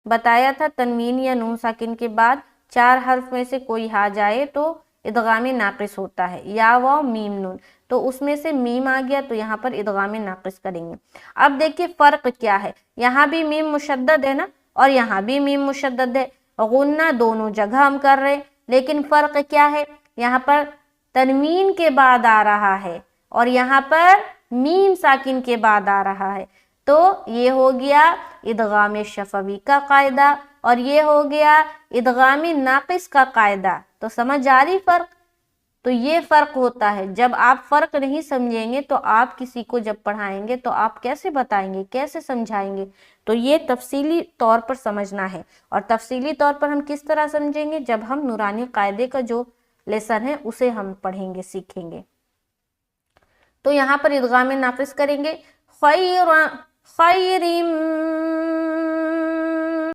بتایا تھا تنوین یا نون ساکن کے بعد 4 حرف میں سے کوئی آ جائے تو ادغام ناقص ہوتا ہے، یا واو میم نون، تو اس میں سے میم آ گیا تو یہاں پر ادغام ناقص کریں گے۔ اب دیکھیے فرق کیا ہے، یہاں بھی میم مشدد ہے نا، اور یہاں بھی میم مشدد ہے، غنہ دونوں جگہ ہم کر رہے، لیکن فرق کیا ہے، یہاں پر تنوین کے بعد آ رہا ہے اور یہاں پر میم ساکن کے بعد آ رہا ہے، تو یہ ہو گیا ادغام شفوی کا قاعدہ اور یہ ہو گیا ادغام ناقص کا قاعدہ۔ تو سمجھ آ رہی فرق؟ تو یہ فرق ہوتا ہے، جب آپ فرق نہیں سمجھیں گے تو آپ کسی کو جب پڑھائیں گے تو آپ کیسے بتائیں گے، کیسے سمجھائیں گے؟ تو یہ تفصیلی طور پر سمجھنا ہے، اور تفصیلی طور پر ہم کس طرح سمجھیں گے، جب ہم نورانی قاعدے کا جو لیسن ہے اسے ہم پڑھیں گے، سیکھیں گے۔ تو یہاں پر ادغام ناقص کریں گے، خیر